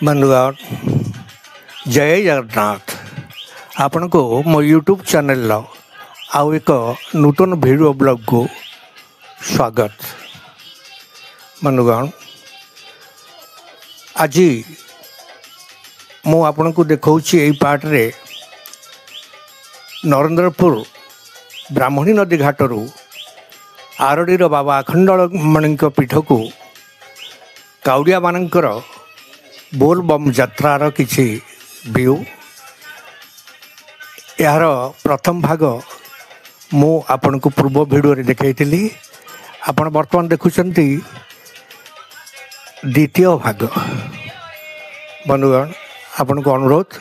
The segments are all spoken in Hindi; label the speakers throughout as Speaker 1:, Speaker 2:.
Speaker 1: बंधुगण जय जगन्नाथ आपण को मो यूट्यूब चैनल आउ एक नूतन वीडियो ब्लॉग को स्वागत। बंधुगण आज मु आपण को देखौछि एई पार्ट रे नरेंद्रपुर ब्राह्मणी नदी घाटरू आरडीर बाबा अखंडमणि पीठ को काउडिया मानकर बोल बम यात्रार किछि व्यू यार प्रथम भाग मु आपण को पूर्व वीडियो रे देखैतिली। आपण वर्तमान देखुछंती द्वितीय भाग। बंधुगण आपण को अनुरोध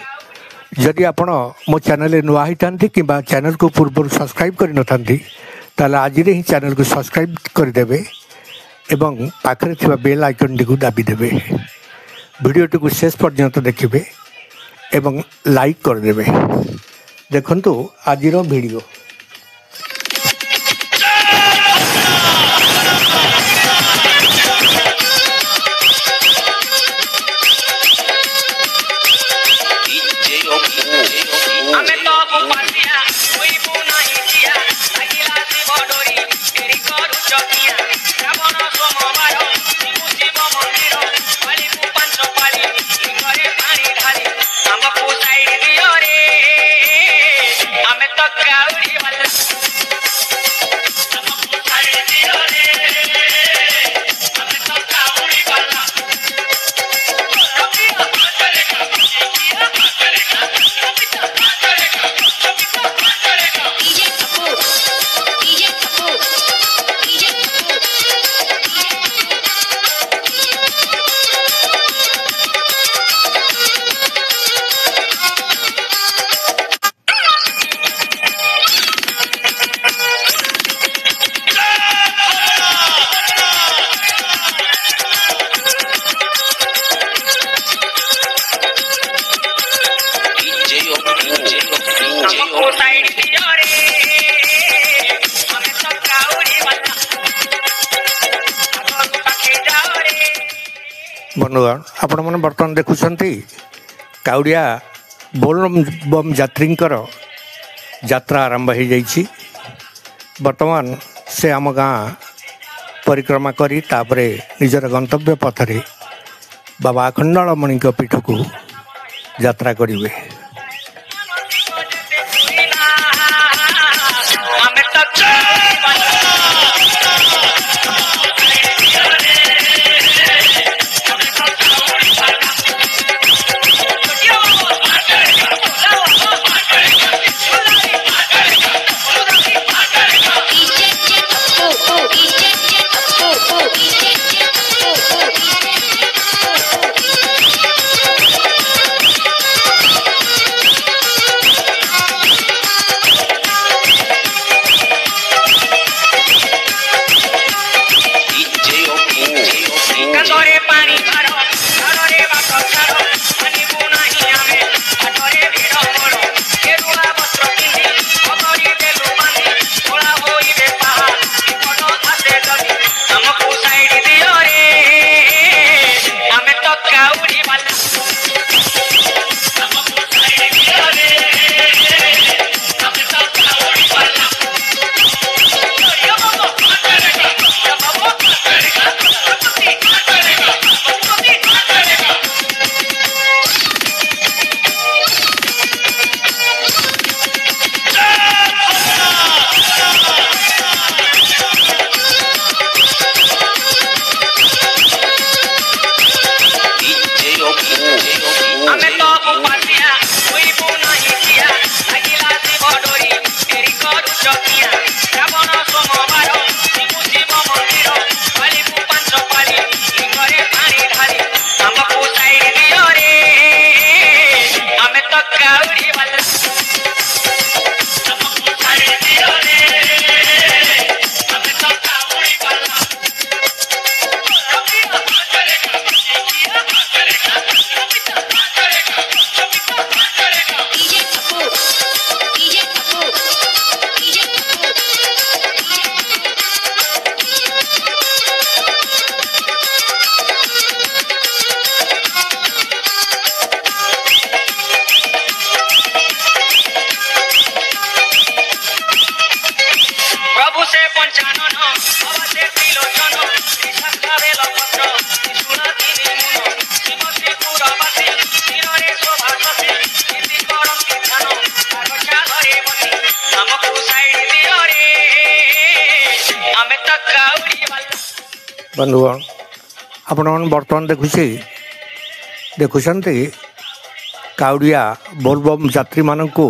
Speaker 1: जदि आपण मो चैनल नुआ होता कि चैनल को पूर्व सब्सक्राइब कर नथांती ताला आज ही चैनल को सब्सक्राइब करदेवे एवं पाखरे थिबा बेल आइकन टी को दाबी देवे। वीडियो को शेष पर्यंत देखिए एवं लाइक करदेवे। देखंतु आजिर वीडियो। बंधुगण आपण मैंने बर्तमान देखुंट काउडिया बोल बम यात्री यात्रा आरंभ हो जाइए। बर्तमान से आम गाँ परिक्रमा करी तापरे निजर गंतव्य पथरे बाबा अखंडमणि पीठ को यात्रा करेंगे। ବନ୍ଧୁଗଣ ଆପଣମାନେ ବର୍ତ୍ତମାନ ଦେଖୁଛନ୍ତି କାଉଡ଼ିଆ ବୋଲବମ୍ ଯାତ୍ରୀମାନଙ୍କୁ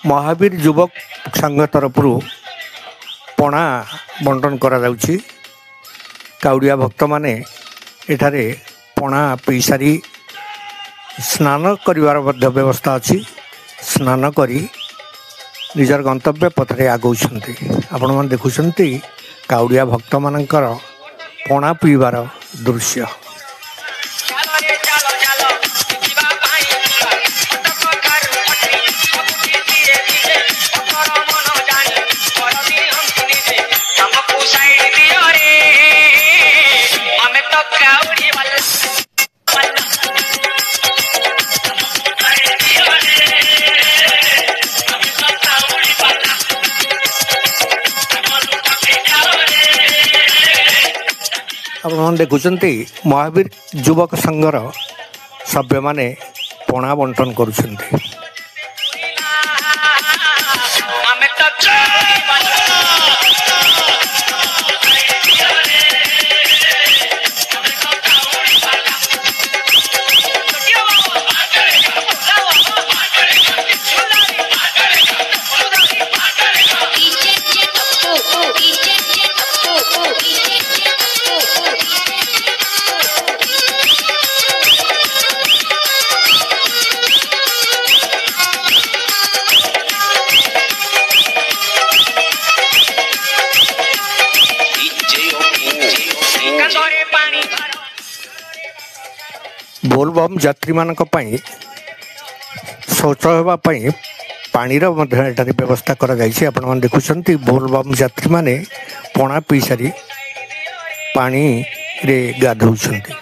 Speaker 1: ମହାବୀର ଯୁବକ ସଂଘ ତରଫରୁ ପଣା ବଣ୍ଟନ କରାଯାଉଛି। କାଉଡ଼ିଆ ଭକ୍ତମାନେ ଏଠାରେ ପଣା ପିଇସାରି ସ୍ନାନ କରିବାର ମଧ୍ୟ ବ୍ୟବସ୍ଥା ଅଛି। ସ୍ନାନ କରି ନିଜର ଗନ୍ତବ୍ୟ ପଥରେ ଆଗଉଛନ୍ତି। ଆପଣମାନେ ଦେଖୁଛନ୍ତି କାଉଡ଼ିଆ ଭକ୍ତମାନଙ୍କର ପଣା ପିଇବାର ଦୃଶ୍ୟ। ଆପଣମାନେ ଦେଖୁଛନ୍ତି ମହାବୀର ଯୁବକ ସଂଘର ସଭ୍ୟମାନେ ପଣା ବଣ୍ଟନ କରୁଛନ୍ତି। ବୋଲବମ୍ ଯାତ୍ରୀମାନଙ୍କ ପାଇଁ ଶୌଚ ହେବା ପାଇଁ ପାଣିର ମଧ୍ୟ ଏଠାରେ ବ୍ୟବସ୍ଥା କରାଯାଇଛି। ଆପଣମାନେ ଦେଖୁଛନ୍ତି ବୋଲବମ୍ ଯାତ୍ରୀମାନେ ପଣା ପିଇସାରି ପାଣିରେ ଗାଧଉଛନ୍ତି।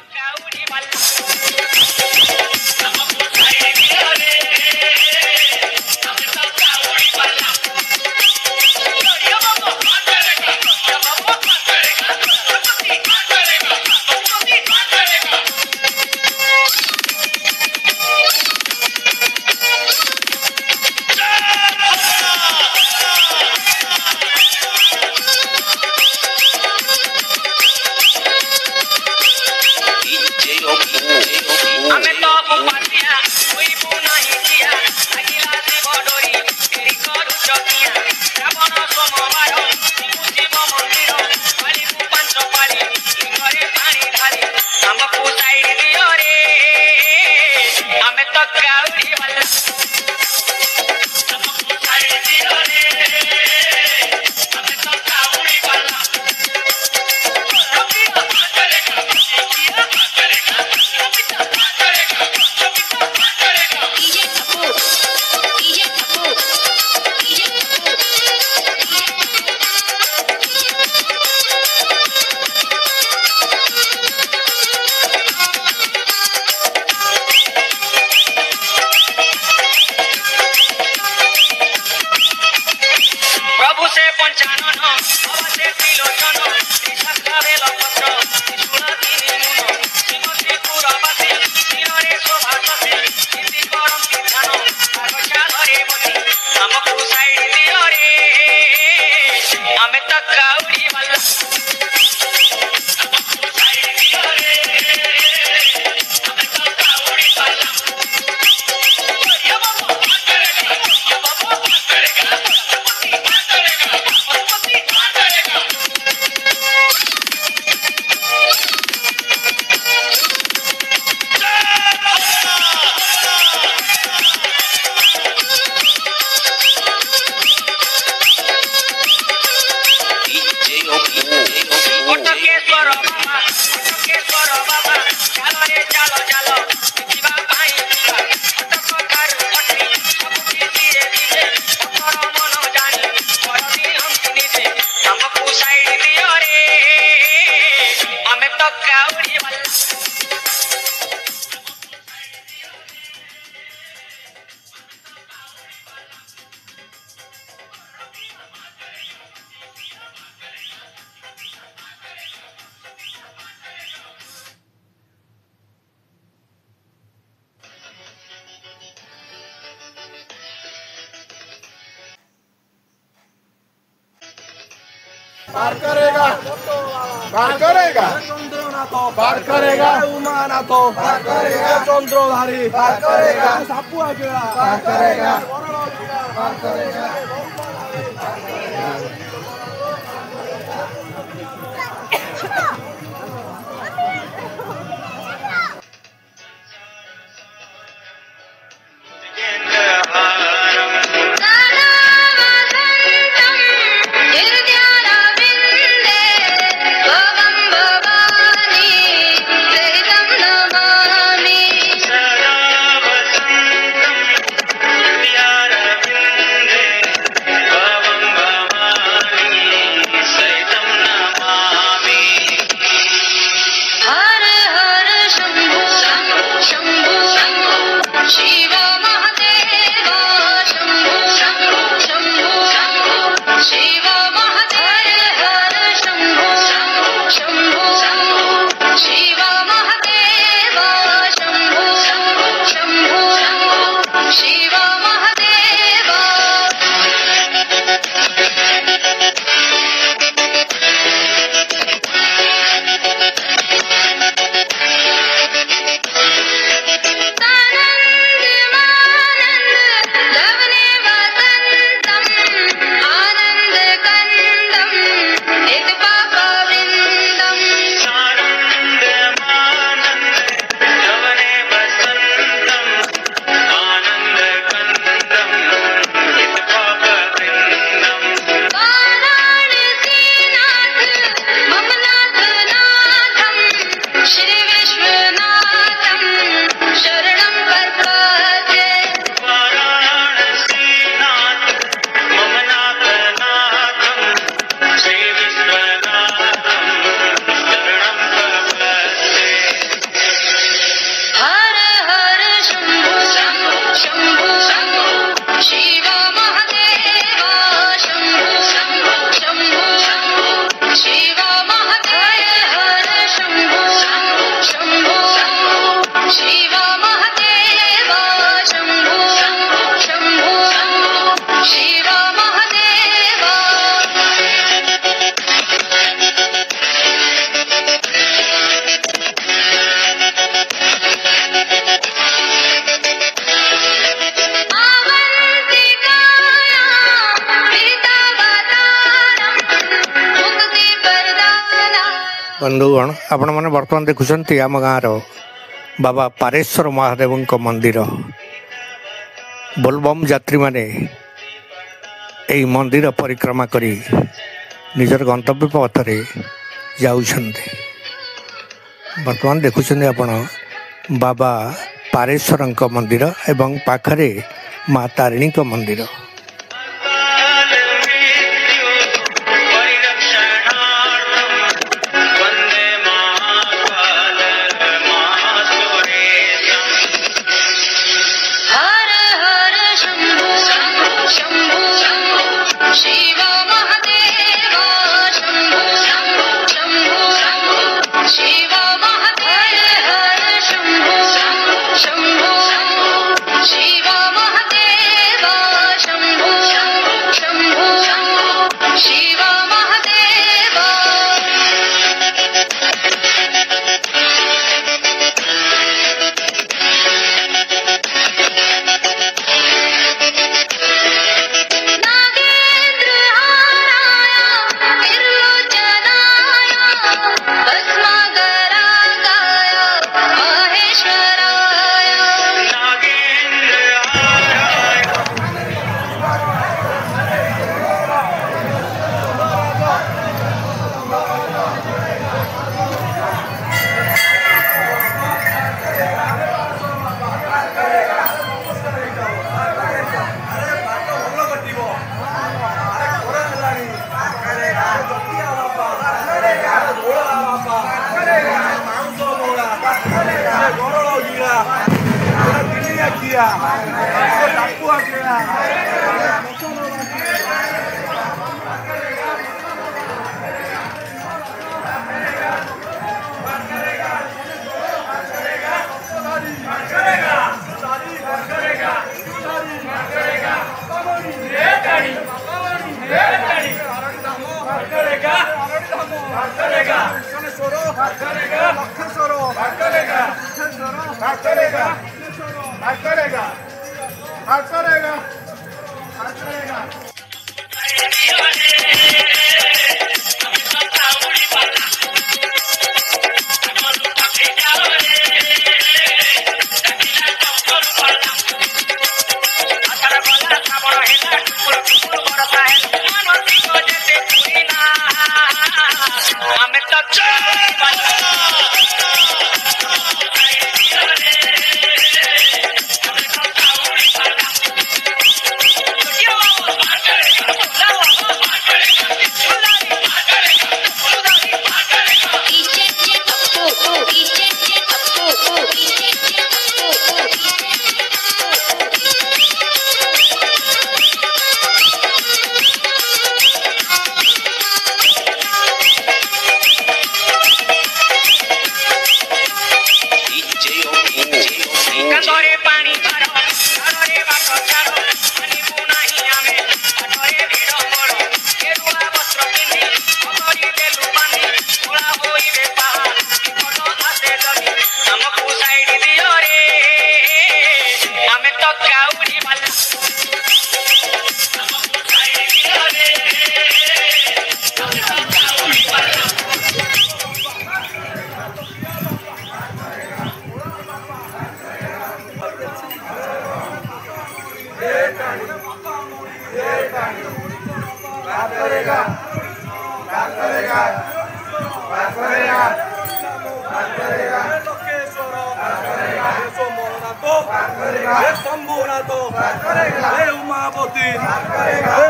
Speaker 2: पार करेगा पार करेगा चंद्रनाथ पार करेगा उमानाथ पार करेगा चंद्रधारी पार करेगा सापुआ गेला पार करेगा पार करेगा
Speaker 1: बंधुगण आपण मैंने बर्तमान देखुंत आम गाँव बाबा पारेश्वर महादेव मंदिर बोलबम यात्री माने यही मंदिर परिक्रमा करी निजर गंतव्य पथरे जाउछन्ते। बर्तमान देखुं आपण बाबा पारेश्वर मंदिर एवं पाखरे माँ तारिणी मंदिर।
Speaker 2: करेगा करेगा पार करेगा पार करेगा पार करेगा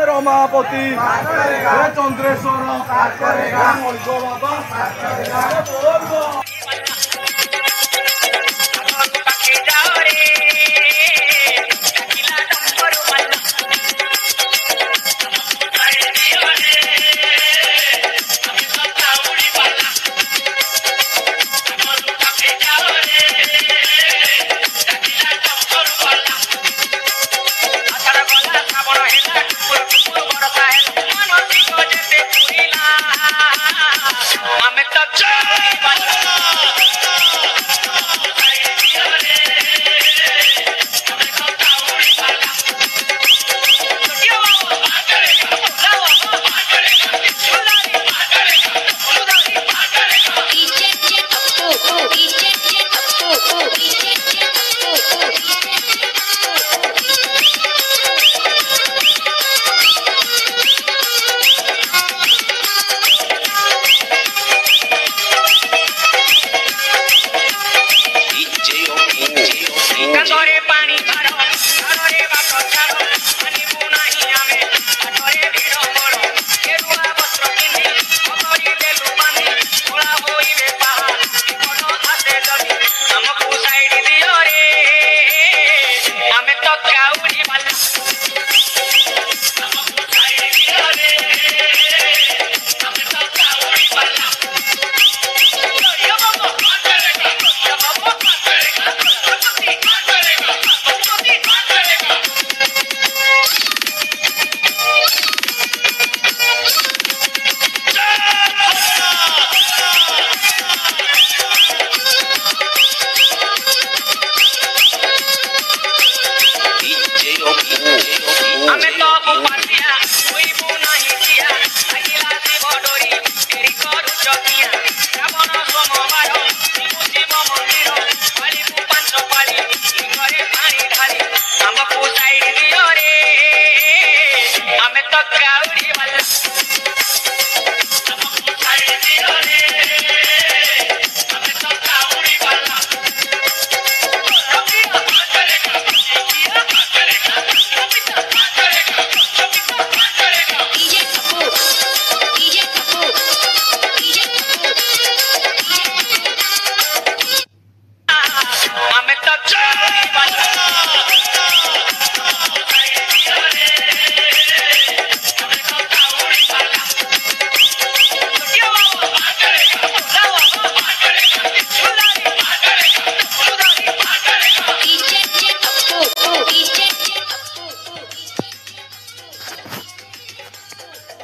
Speaker 2: रमापति चंद्रेश्वर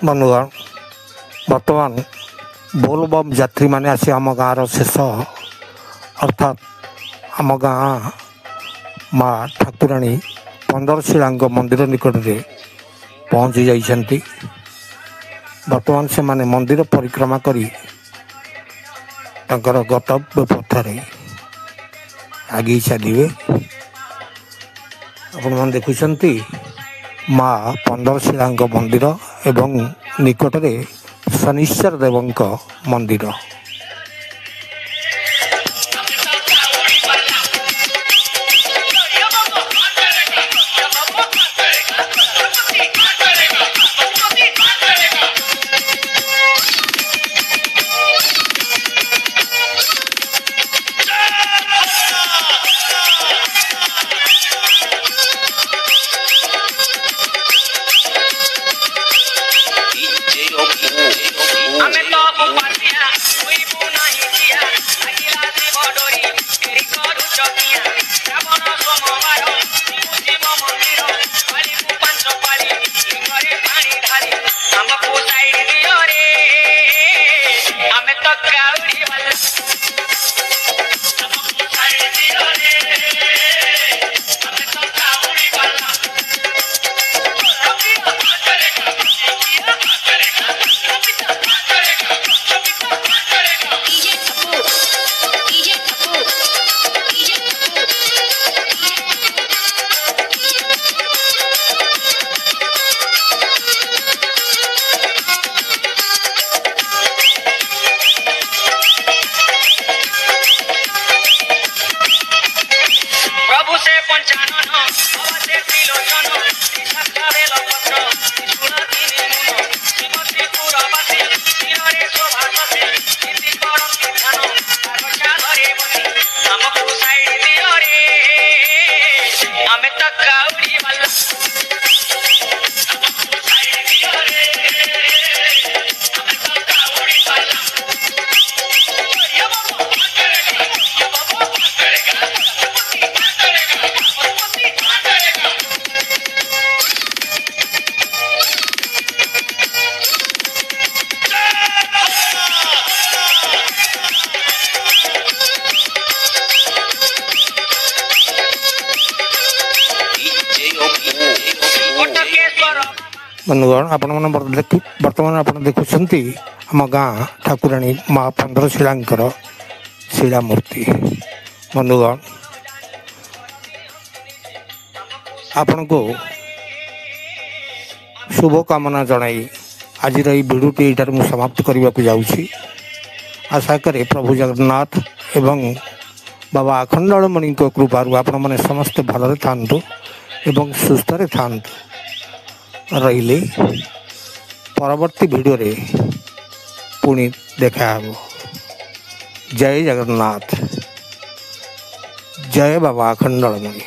Speaker 1: बंधुगण बर्तमान बोलबम यात्री मैंने आसी आम गाँव शेष अर्थात आम गाँ माँ ठाकुराणी 15 शिलांग मंदिर निकट में पहुँची जाइछन्ति। वर्तमान से माने मंदिर परिक्रमा करी तांकर गतव्य पथरे आगे चलिए। आपण मैंने देखुंती माँ 15 शिलांग मंदिर एवं निकट में शनिश्चर देवंक मंदिर। बंधुगण आपण मैंने बर्तमान आप देखुंती आम गाँ ठाकुराणी माँ 15 शिलांकर शिला मूर्ति। बंधुगण आपण को शुभ कामना जनाई आज भिडियोटी यहाँ मुझे समाप्त करने को जाऊँगी। आशा करे प्रभु जगन्नाथ एवं बाबा अखंडमणि कृपारू आपण मैंने समस्त भलरे थांतु एवं सुस्थ थांतु रहिले। परवर्ती वीडियो रे पुणी देखा हो। जय जगन्नाथ, जय बाबा अखंडमणि।